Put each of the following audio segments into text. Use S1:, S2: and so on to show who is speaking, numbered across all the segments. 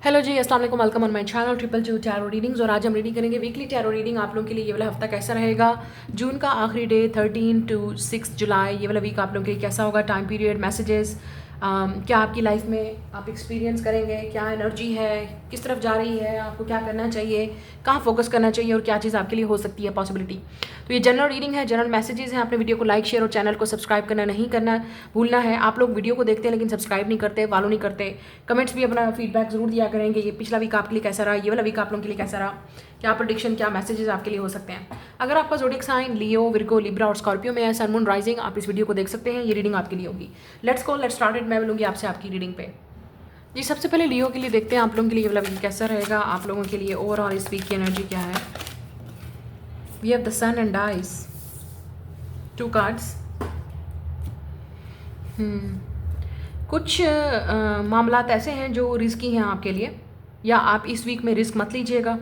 S1: Hello जी, अस्सलाम वालेकुम, welcome on my channel triple two tarot readings. और आज हम रीडिंग करेंगे वीकली टैरो रीडिंग आप लोगों के लिए। ये वाला हफ्ता कैसा रहेगा, जून का आखिरी डे 13 to 6 जुलाई, ये वाला वीक आप लोगों के लिए कैसा होगा, टाइम पीरियड, मैसेजेस, क्या आपकी लाइफ में आप एक्सपीरियंस करेंगे, क्या एनर्जी है, किस तरफ जा रही है, आपको क्या करना चाहिए, कहाँ फोकस करना चाहिए और क्या चीज़ आपके लिए हो सकती है पॉसिबिलिटी। तो ये जनरल रीडिंग है, जनरल मैसेजेस हैं। आपने वीडियो को लाइक शेयर और चैनल को सब्सक्राइब करना नहीं करना भूलना है। आप लोग वीडियो को देखते हैं लेकिन सब्सक्राइब नहीं करते, फॉलो नहीं करते। कमेंट्स भी अपना फीडबैक जरूर दिया करेंगे। ये पिछला वीक आपके लिए कैसा रहा, ये वाला वीक आप लोगों के लिए कैसा रहा, क्या प्रेडिक्शन, क्या मैसेजेस आपके लिए हो सकते हैं। अगर आपका ज़ोडिएक साइन लियो, विर्गो, लिब्रा और स्कॉर्पियो में है, सन, मून, राइजिंग, आप इस वीडियो को देख सकते हैं। ये रीडिंग आपके लिए होगी। Let's started. मैं मिलूंगी आपसे आपकी रीडिंग पे। जी, सबसे पहले लियो के लिए देखते हैं आप लोगों के लिए ये वाला वीक कैसा रहेगा। आप लोगों के लिए ओवरऑल इस वीक की एनर्जी क्या है। We have the sun and dice, 2 cards. कुछ मामलात ऐसे हैं जो रिस्की हैं आपके लिए, या आप इस वीक में रिस्क मत लीजिएगा।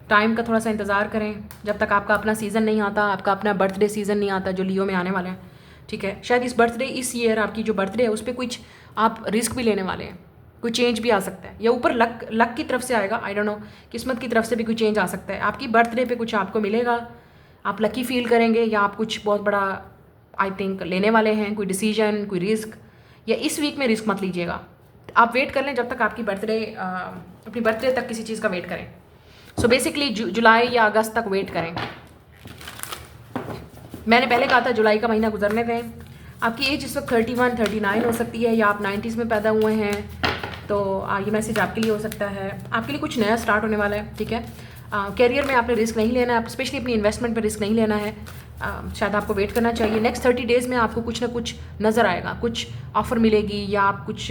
S1: टाइम का थोड़ा सा इंतज़ार करें जब तक आपका अपना सीज़न नहीं आता, आपका अपना बर्थडे सीज़न नहीं आता जो लियो में आने वाला है। ठीक है, शायद इस बर्थडे, इस ईयर आपकी जो बर्थडे है उस पर कुछ आप रिस्क भी लेने वाले हैं। कोई चेंज भी आ सकता है, या ऊपर लक की तरफ से आएगा, आई डोंट नो, किस्मत की तरफ से भी कोई चेंज आ सकता है। आपकी बर्थडे पे कुछ आपको मिलेगा, आप लकी फील करेंगे, या आप कुछ बहुत बड़ा आई थिंक लेने वाले हैं, कोई डिसीजन, कोई रिस्क। या इस वीक में रिस्क मत लीजिएगा, आप वेट कर लें जब तक आपकी बर्थडे, अपनी बर्थडे तक किसी चीज़ का वेट करें। सो बेसिकली जुलाई या अगस्त तक वेट करें। मैंने पहले कहा था जुलाई का महीना गुजरने दें। आपकी एज इस वक्त 31, 39 हो सकती है, या आप 90s में पैदा हुए हैं, तो ये मैसेज आपके लिए हो सकता है। आपके लिए कुछ नया स्टार्ट होने वाला है। ठीक है, कैरियर में आपने रिस्क नहीं लेना है, स्पेशली अपनी इन्वेस्टमेंट पर रिस्क नहीं लेना है। शायद आपको वेट करना चाहिए। नेक्स्ट 30 डेज़ में आपको कुछ ना कुछ नज़र आएगा, कुछ ऑफर मिलेगी, या आप कुछ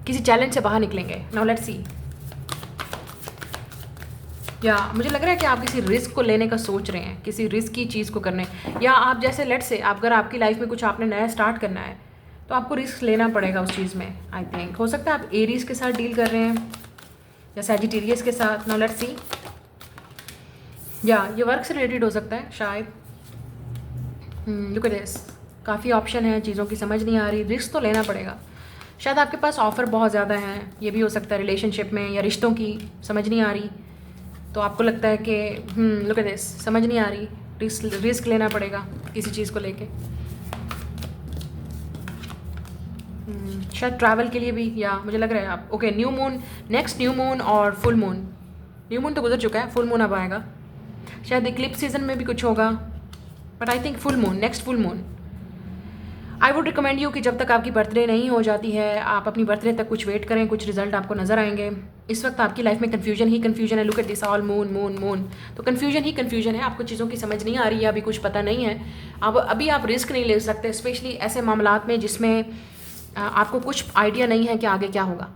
S1: किसी चैलेंज से बाहर निकलेंगे। Now let's see. या मुझे लग रहा है कि आप किसी रिस्क को लेने का सोच रहे हैं, किसी रिस्क की चीज़ को करने, या आप जैसे लेट से अगर आपकी लाइफ में कुछ आपने नया स्टार्ट करना है तो आपको रिस्क लेना पड़ेगा उस चीज़ में। आई थिंक हो सकता है आप एरीज के साथ डील कर रहे हैं या सैजिटेरियस के साथ। Now let's see. या ये वर्क से रिलेटेड हो सकता है शायद। लुक एट दिस, काफ़ी ऑप्शन है, चीज़ों की समझ नहीं आ रही, रिस्क तो लेना पड़ेगा। शायद आपके पास ऑफ़र बहुत ज़्यादा हैं, ये भी हो सकता है रिलेशनशिप में, या रिश्तों की समझ नहीं आ रही, तो आपको लगता है कि लुक एट दिस, समझ नहीं आ रही, रिस्क लेना पड़ेगा किसी चीज़ को लेके। शायद ट्रैवल के लिए भी, या मुझे लग रहा है आप okay. New moon, next new moon और फुल मून। न्यू मून तो गुजर चुका है, फुल मून अब आएगा। शायद इक्लिप्स सीजन में भी कुछ होगा, but I think full moon, next full moon. I would recommend you कि जब तक आपकी बर्थडे नहीं हो जाती है, आप अपनी बर्थडे तक कुछ वेट करें, कुछ रिजल्ट आपको नजर आएंगे। इस वक्त आपकी लाइफ में कन्फ्यूजन ही कन्फ्यूजन है। Look at this, all moon moon moon, तो कन्फ्यूजन ही कन्फ्यूजन है। आपको चीज़ों की समझ नहीं आ रही है, अभी कुछ पता नहीं है। अब अभी आप रिस्क नहीं ले सकते, स्पेशली ऐसे मामलात में जिसमें आपको कुछ आइडिया नहीं है कि आगे क्या होगा।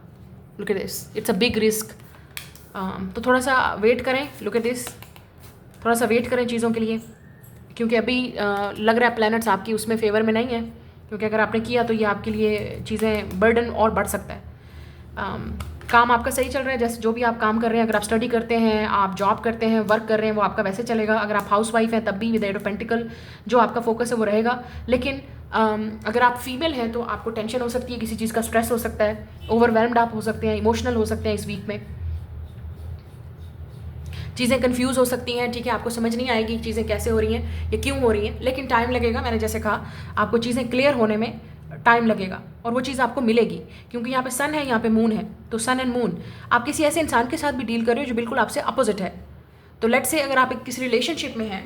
S1: Look at this, it's a big risk. तो थोड़ा सा वेट करें। लुक एट दिस, थोड़ा सा वेट करें चीज़ों के लिए, क्योंकि अभी लग रहा है प्लैनेट्स आपकी उसमें फेवर में नहीं है, क्योंकि अगर आपने किया तो ये आपके लिए चीज़ें बर्डन और बढ़ सकता है। काम आपका सही चल रहा है, जैसे जो भी आप काम कर रहे हैं, अगर आप स्टडी करते हैं, आप जॉब करते हैं, वर्क कर रहे हैं, वो आपका वैसे चलेगा। अगर आप हाउस वाइफ हैं तब भी विद एट ऑफ पेंटिकल जो आपका फोकस है वो रहेगा। लेकिन अगर आप फीमेल हैं तो आपको टेंशन हो सकती है, किसी चीज़ का स्ट्रेस हो सकता है, ओवरवेलम्ड आप हो सकते हैं, इमोशनल हो सकते हैं इस वीक में। चीज़ें कंफ्यूज हो सकती हैं। ठीक है, आपको समझ नहीं आएगी चीज़ें कैसे हो रही हैं या क्यों हो रही हैं, लेकिन टाइम लगेगा। मैंने जैसे कहा, आपको चीज़ें क्लियर होने में टाइम लगेगा और वो चीज़ आपको मिलेगी, क्योंकि यहाँ पे सन है, यहाँ पे मून है। तो सन एंड मून, आप किसी ऐसे इंसान के साथ भी डील कर रहे हो जो बिल्कुल आपसे अपोजिट है। तो लेट्स से अगर आप किसी रिलेशनशिप में हैं,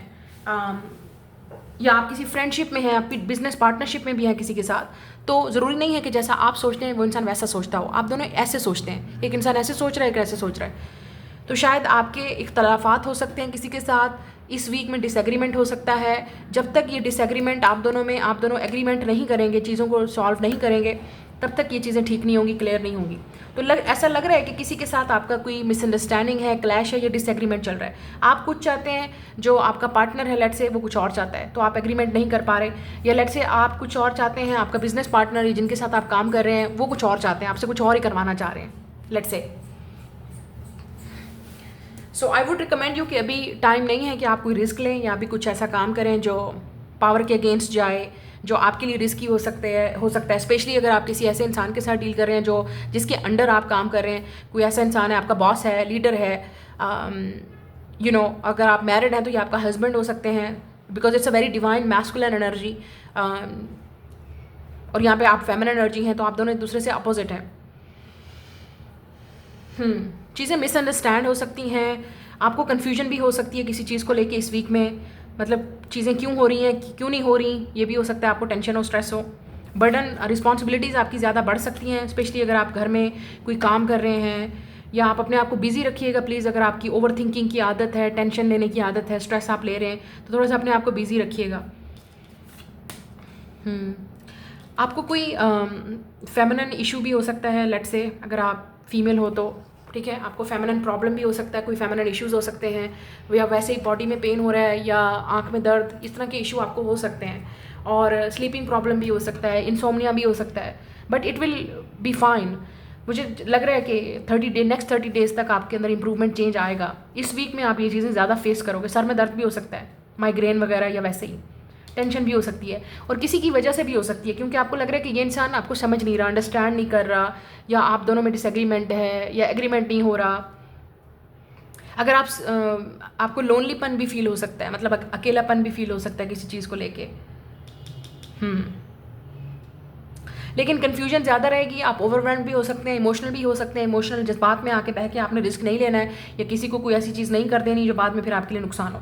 S1: या आप किसी फ्रेंडशिप में हैं, आप बिजनेस पार्टनरशिप में भी हैं किसी के साथ, तो ज़रूरी नहीं है कि जैसा आप सोचते हैं वो इंसान वैसा सोचता हो। आप दोनों ऐसे सोचते हैं, एक इंसान ऐसे सोच रहा है, एक ऐसे सोच रहा है। तो शायद आपके इख्तलाफात हो सकते हैं किसी के साथ, इस वीक में डिसएग्रीमेंट हो सकता है। जब तक ये डिसएग्रीमेंट आप दोनों एग्रीमेंट नहीं करेंगे, चीज़ों को सॉल्व नहीं करेंगे, तब तक ये चीज़ें ठीक नहीं होंगी, क्लियर नहीं होंगी। तो ऐसा लग रहा है कि किसी के साथ आपका कोई मिसअंडरस्टैंडिंग है, क्लैश है, या डिसएग्रीमेंट चल रहा है। आप कुछ चाहते हैं, जो आपका पार्टनर है लेट से वो कुछ और चाहता है, तो आप एग्रीमेंट नहीं कर पा रहे। या लेट से आप कुछ और चाहते हैं, आपका बिजनेस पार्टनर जिनके साथ आप काम कर रहे हैं वो कुछ और चाहते हैं, आपसे कुछ और ही करवाना चाह रहे हैं लेट से। सो आई वुड रिकमेंड यू कि अभी टाइम नहीं है कि आप कोई रिस्क लें या अभी कुछ ऐसा काम करें जो पावर के अगेंस्ट जाए, जो आपके लिए रिस्की हो सकता है स्पेशली अगर आप किसी ऐसे इंसान के साथ डील कर रहे हैं जो जिसके अंडर आप काम कर रहे हैं। कोई ऐसा इंसान है, आपका बॉस है, लीडर है, अगर आप मैरिड हैं तो ये आपका हस्बैंड हो सकते हैं, because it's a very divine masculine energy. और यहाँ पे आप फेमिनिन एनर्जी हैं, तो आप दोनों एक दूसरे से अपोजिट हैं। चीज़ें मिसअंडरस्टैंड हो सकती हैं, आपको कन्फ्यूजन भी हो सकती है किसी चीज़ को लेके इस वीक में, मतलब चीज़ें क्यों हो रही हैं, क्यों नहीं हो रही, ये भी हो सकता है। आपको टेंशन हो, स्ट्रेस हो, बर्डन, रिस्पॉन्सिबिलिटीज़ आपकी ज़्यादा बढ़ सकती हैं, स्पेशली अगर आप घर में कोई काम कर रहे हैं, या आप अपने आप को बिजी रखिएगा प्लीज़। अगर आपकी ओवर थिंकिंग की आदत है, टेंशन लेने की आदत है, स्ट्रेस आप ले रहे हैं, तो थोड़ा सा अपने आप को बिजी रखिएगा। आपको कोई फेमिनिन इशू भी हो सकता है, लेट से अगर आप फीमेल हो तो, ठीक है, आपको फेमिनिन प्रॉब्लम भी हो सकता है, कोई फेमिनिन इश्यूज़ हो सकते हैं, या वैसे ही बॉडी में पेन हो रहा है या आँख में दर्द, इस तरह के इशू आपको हो सकते हैं। और स्लीपिंग प्रॉब्लम भी हो सकता है, इंसोम्निया भी हो सकता है, but it will be fine. मुझे लग रहा है कि नेक्स्ट 30 डेज़ तक आपके अंदर इंप्रूवमेंट, चेंज आएगा। इस वीक में आप ये चीज़ें ज़्यादा फेस करोगे। सर में दर्द भी हो सकता है, माइग्रेन वगैरह, या वैसे ही टेंशन भी हो सकती है, और किसी की वजह से भी हो सकती है, क्योंकि आपको लग रहा है कि ये इंसान आपको समझ नहीं रहा, अंडरस्टैंड नहीं कर रहा, या आप दोनों में डिसएग्रीमेंट है, या एग्रीमेंट नहीं हो रहा। अगर आपको लोनलीपन भी फील हो सकता है, मतलब अकेलापन भी फील हो सकता है किसी चीज़ को लेके। लेकिन कन्फ्यूजन ज़्यादा रहेगी, आप ओवरवेल्म भी हो सकते हैं, इमोशनल भी हो सकते हैं। इमोशनल जज्बात में आके बह के आपने रिस्क नहीं लेना है, या किसी को कोई ऐसी चीज़ नहीं कर देनी जो बाद में फिर आपके लिए नुकसान हो।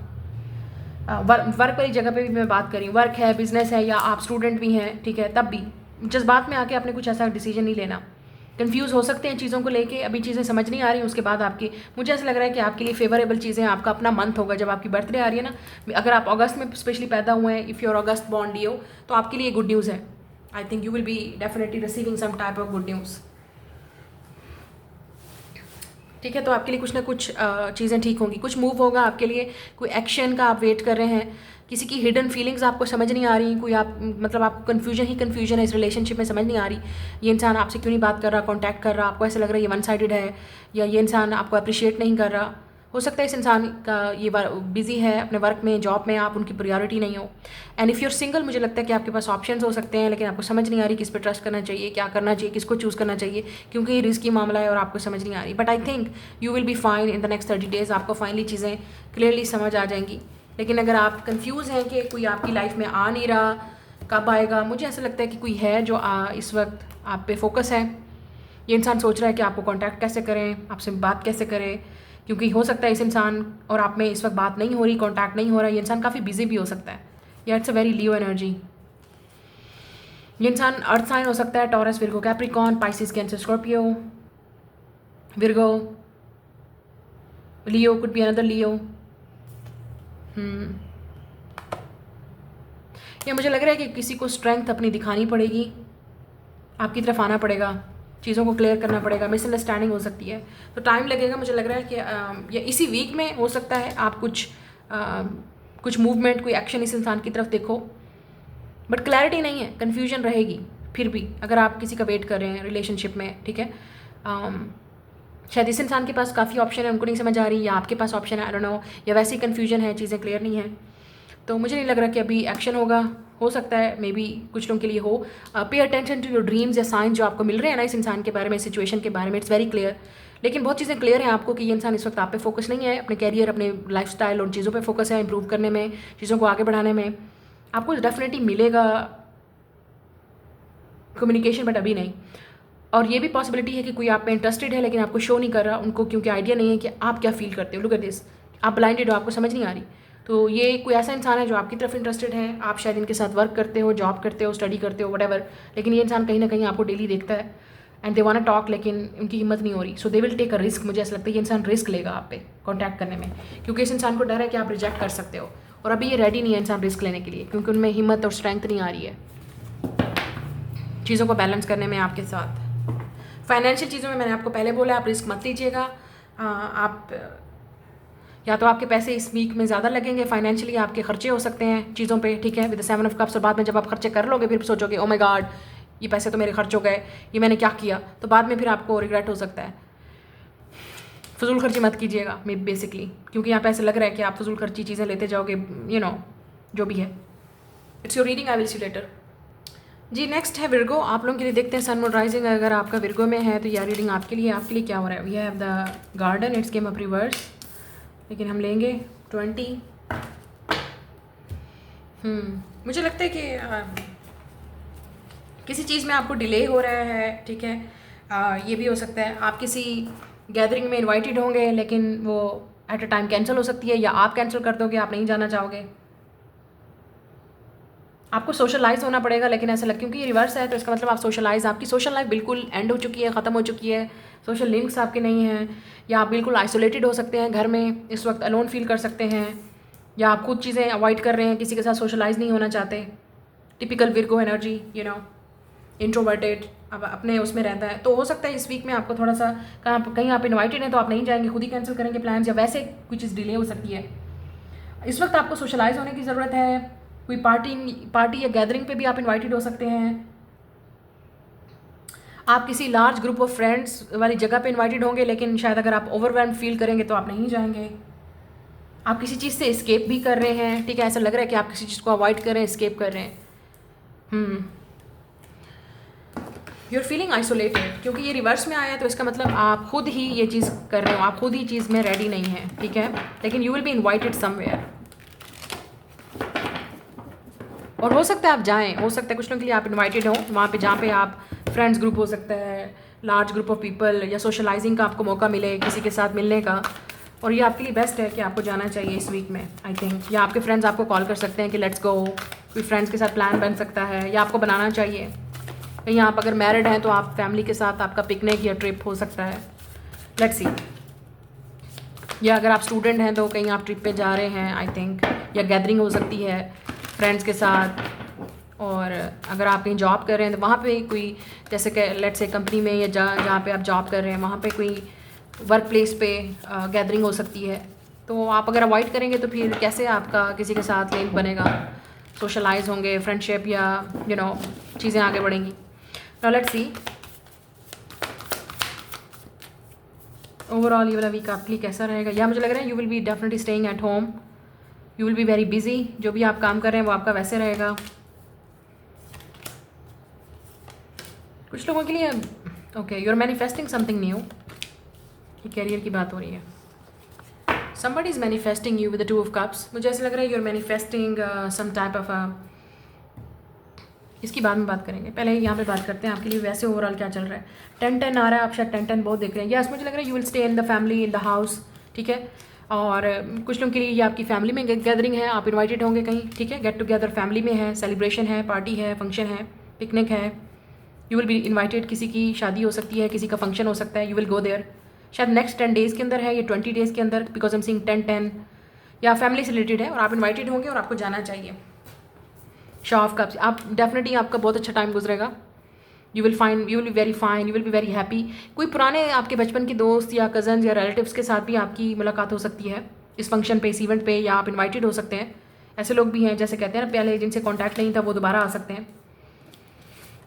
S1: वर्क वाली जगह पे भी मैं बात कर रही हूँ, वर्क है, बिजनेस है, या आप स्टूडेंट भी हैं, ठीक है, तब भी जज्बात में आके आपने कुछ ऐसा डिसीजन नहीं लेना। कंफ्यूज हो सकते हैं चीज़ों को लेके, अभी चीज़ें समझ नहीं आ रही, उसके बाद आपकी, मुझे ऐसा लग रहा है कि आपके लिए फेवरेबल चीज़ें, आपका अपना मंथ होगा जब आपकी बर्थडे आ रही है ना। अगर आप अगस्त में स्पेशली पैदा हुए हैं, if your August born Leo, तो आपके लिए गुड न्यूज़ है। I think you will be definitely receiving some type of good news, ठीक है। तो आपके लिए कुछ ना कुछ चीज़ें ठीक होंगी, कुछ मूव होगा आपके लिए, कोई एक्शन का आप वेट कर रहे हैं, किसी की हिडन फीलिंग्स आपको समझ नहीं आ रही, कोई मतलब आपको कन्फ्यूजन है इस रिलेशनशिप में, समझ नहीं आ रही ये इंसान आपसे क्यों नहीं बात कर रहा, कांटेक्ट कर रहा, आपको ऐसा लग रहा है ये वन साइडेड है, या ये इंसान आपको अप्रिशिएट नहीं कर रहा। हो सकता है इस इंसान का ये बिजी है अपने वर्क में, जॉब में, आप उनकी प्रायोरिटी नहीं हो। एंड इफ़ यूर सिंगल, मुझे लगता है कि आपके पास ऑप्शंस हो सकते हैं, लेकिन आपको समझ नहीं आ रही किस पे ट्रस्ट करना चाहिए, क्या करना चाहिए, किसको चूज़ करना चाहिए, क्योंकि ये रिस्की मामला है और आपको समझ नहीं आ रही। But I think you will be fine in the next 30 days, आपको फाइनली चीज़ें क्लियरली समझ आ जाएंगी। लेकिन अगर आप कंफ्यूज हैं कि कोई आपकी लाइफ में आ नहीं रहा, कब आएगा, मुझे ऐसा लगता है कि कोई है जो इस वक्त आप पे फोकस है। ये इंसान सोच रहा है कि आपको कांटेक्ट कैसे करें, आपसे बात कैसे करें, क्योंकि हो सकता है इस इंसान और आप में इस वक्त बात नहीं हो रही, कांटेक्ट नहीं हो रहा। ये इंसान काफ़ी बिजी भी हो सकता है, या it's a very Leo energy. ये इंसान अर्थ साइन हो सकता है, Taurus, Virgo, Capricorn, Pisces, Cancer, Scorpio, Virgo, Leo, could be another Leo. या मुझे लग रहा है कि किसी को स्ट्रेंथ अपनी दिखानी पड़ेगी, आपकी तरफ आना पड़ेगा, चीज़ों को क्लियर करना पड़ेगा, मिसअंडरस्टैंडिंग हो सकती है, तो टाइम लगेगा। मुझे लग रहा है कि या इसी वीक में हो सकता है आप कुछ मूवमेंट, कोई एक्शन इस इंसान की तरफ देखो, बट क्लैरिटी नहीं है, कन्फ्यूजन रहेगी फिर भी, अगर आप किसी का वेट कर रहे हैं रिलेशनशिप में, ठीक है। शायद इस इंसान के पास काफ़ी ऑप्शन है, उनको नहीं समझ आ रही, या आपके पास ऑप्शन है, आई डोंट नो, या वैसे ही कन्फ्यूजन है, चीज़ें क्लियर नहीं है। तो मुझे नहीं लग रहा कि अभी एक्शन होगा, हो सकता है मे बी कुछ लोगों के लिए हो। Pay attention to your dreams या साइंस जो आपको मिल रहे हैं ना इस इंसान के बारे में, सिचुएशन के बारे में, इट्स वेरी क्लियर। लेकिन बहुत चीज़ें क्लियर हैं आपको कि ये इंसान इस वक्त आप पे फोकस नहीं है, अपने कैरियर, अपने लाइफस्टाइल और चीज़ों पे फोकस है, इंप्रूव करने में, चीज़ों को आगे बढ़ाने में। आपको डेफिनेटली मिलेगा कम्युनिकेशन, बट अभी नहीं। और ये भी पॉसिबिलिटी है कि कोई आप पे इंटरेस्टेड है लेकिन आपको शो नहीं कर रहा, उनको क्योंकि आइडिया नहीं है कि आप क्या फील करते हो। लुक एट दिस, आप ब्लाइंडेड हो, आपको समझ नहीं आ रही। तो ये कोई ऐसा इंसान है जो आपकी तरफ इंटरेस्टेड है, आप शायद इनके साथ वर्क करते हो, जॉब करते हो, स्टडी करते हो, वटेवर, लेकिन ये इंसान कहीं ना कहीं आपको डेली देखता है and they want to talk, लेकिन उनकी हिम्मत नहीं हो रही। So they will take a risk. मुझे ऐसा लगता है ये इंसान रिस्क लेगा आप पे कॉन्टैक्ट करने में, क्योंकि इस इंसान को डर है कि आप रिजेक्ट कर सकते हो, और अभी ये रेडी नहीं है इंसान रिस्क लेने के लिए, क्योंकि उनमें हिम्मत और स्ट्रेंथ नहीं आ रही है चीज़ों को बैलेंस करने में आपके साथ। फाइनेंशियल चीज़ों में मैंने आपको पहले बोला, आप रिस्क मत लीजिएगा। आप या तो आपके पैसे इस वीक में ज़्यादा लगेंगे, फाइनेंशियली आपके खर्चे हो सकते हैं चीज़ों पे, ठीक है, विद द 7 ऑफ कप्स। और बाद में जब आप खर्चे कर लोगे फिर सोचोगे ओ माय गॉड, ये पैसे तो मेरे खर्च हो गए, ये मैंने क्या किया, तो बाद में फिर आपको रिग्रेट हो सकता है। फजूल खर्ची मत कीजिएगा बेसिकली, क्योंकि यहाँ पे ऐसे लग रहा है कि आप फजूल खर्ची चीज़ें लेते जाओगे, जो भी है। It's your reading, I will see you later. जी नेक्स्ट है विर्गो। आप लोगों के लिए देखते हैं सन मून राइजिंग। अगर आपका विर्गो में है तो यह रीडिंग आपके लिए क्या हो रहा है। We have the garden, it's came up reverse, लेकिन हम लेंगे 20। मुझे लगता है कि किसी चीज़ में आपको डिले हो रहा है, ठीक है। ये भी हो सकता है आप किसी गैदरिंग में इनवाइटेड होंगे लेकिन वो एट अ टाइम कैंसिल हो सकती है, या आप कैंसिल कर दोगे, आप नहीं जाना चाहोगे। आपको सोशलाइज होना पड़ेगा, लेकिन ऐसा लग क्योंकि ये रिवर्स है तो इसका मतलब आप सोशलाइज, आपकी सोशल लाइफ बिल्कुल एंड हो चुकी है, ख़त्म हो चुकी है, सोशल लिंक्स आपके नहीं हैं, या आप बिल्कुल आइसोलेटेड हो सकते हैं घर में इस वक्त, अलोन फील कर सकते हैं, या आप खुद चीज़ें अवॉइड कर रहे हैं, किसी के साथ सोशलाइज नहीं होना चाहते। Typical Virgo energy, you know, introverted, अब अपने उसमें रहता है। तो हो सकता है इस वीक में आपको थोड़ा सा कहीं आप इन्वाइटेड हैं तो आप नहीं जाएंगे, खुद ही कैंसिल करेंगे प्लान्स, या वैसे कुछ चीज़ डिले हो सकती है। इस वक्त आपको सोशलाइज होने की ज़रूरत है। कोई पार्टी या गैदरिंग पे भी आप इनवाइटेड हो सकते हैं। आप किसी लार्ज ग्रुप ऑफ फ्रेंड्स वाली जगह पे इनवाइटेड होंगे, लेकिन शायद अगर आप ओवरवेल्म फील करेंगे तो आप नहीं जाएंगे। आप किसी चीज़ से एस्केप भी कर रहे हैं, ठीक है, ऐसा लग रहा है कि आप किसी चीज़ को अवॉइड कर रहे हैं, एस्केप कर रहे हैं। यू आर फीलिंग आइसोलेटेड, क्योंकि ये रिवर्स में आया है तो इसका मतलब आप खुद ही ये चीज़ कर रहे हो, आप खुद ही चीज़ में रेडी नहीं है, ठीक है, लेकिन you will B invited somewhere. और हो सकता है आप जाएं, हो सकता है कुछ लोगों के लिए आप इनवाइटेड हो वहाँ पे, जहाँ पे आप फ्रेंड्स ग्रुप हो सकता है, लार्ज ग्रुप ऑफ पीपल, या सोशलाइजिंग का आपको मौका मिले किसी के साथ मिलने का, और ये आपके लिए बेस्ट है कि आपको जाना चाहिए इस वीक में, आई थिंक। या आपके फ्रेंड्स आपको कॉल कर सकते हैं कि लेट्स गो, कोई फ्रेंड्स के साथ प्लान बन सकता है, या आपको बनाना चाहिए। कहीं आप अगर मैरिड हैं तो आप फैमिली के साथ आपका पिकनिक या ट्रिप हो सकता है, लेट्स सी। या अगर आप स्टूडेंट हैं तो कहीं आप ट्रिप पे जा रहे हैं, आई थिंक, या गैदरिंग हो सकती है फ्रेंड्स के साथ। और अगर आप कहीं जॉब कर रहे हैं तो वहाँ पे कोई, जैसे कि लेट्स से कंपनी में, या जहाँ पे आप जॉब कर रहे हैं वहाँ पे कोई वर्क प्लेस पे गैदरिंग हो सकती है। तो आप अगर अवॉइड करेंगे तो फिर कैसे आपका किसी के साथ लिंक बनेगा, सोशलाइज होंगे, फ्रेंडशिप या यू नो चीज़ें आगे बढ़ेंगी। नाउ लेट्स सी ओवरऑल ये वाला वीक आपके लिए कैसा रहेगा। या मुझे लग रहा है you will be definitely staying at home, you will be very busy, जो भी आप काम कर रहे हैं वो आपका वैसे रहेगा। कुछ लोगों के लिए okay, you are manifesting something new, ये कैरियर की बात हो रही है। somebody is manifesting you with the 2 of cups। मुझे ऐसा लग रहा है you are manifesting some type of इसकी बाद में बात करेंगे, पहले यहाँ पे बात करते हैं आपके लिए वैसे ओवरऑल क्या चल रहा है। 10-10 आ रहा है, आप शायद 10-10 बहुत देख रहे हैं। यस, मुझे लग रहा है you will stay in the family, in the house, ठीक है। और कुछ लोगों के लिए ये आपकी फैमिली में गैदरिंग है, आप इन्वाइटेड होंगे कहीं, ठीक है, गेट टुगेदर फैमिली में है, सेलिब्रेशन है, पार्टी है, फंक्शन है, पिकनिक है, यू विल बी इन्वाइटेड। किसी की शादी हो सकती है, किसी का फंक्शन हो सकता है, यू विल गो देयर। शायद नेक्स्ट 10 डेज़ के अंदर है, ये 20 डेज़ के अंदर, बिकॉज आई एम सीइंग 10-10, या फैमिली से रिलेटेड है और आप इन्वाइटेड होंगे और आपको जाना चाहिए। शो ऑफ कप्स, आप डेफिनेटली आपका बहुत अच्छा टाइम गुजरेगा। You will be very fine, you will be very happy. कोई पुराने आपके बचपन के दोस्त या कज़न्स या रिलेटिव्स के साथ भी आपकी मुलाकात हो सकती है इस फंक्शन पे, इस इवेंट पे, या आप इन्वाइटेड हो सकते हैं। ऐसे लोग भी हैं जैसे कहते हैं ना, पहले जिनसे कॉन्टैक्ट नहीं था वो दोबारा आ सकते हैं।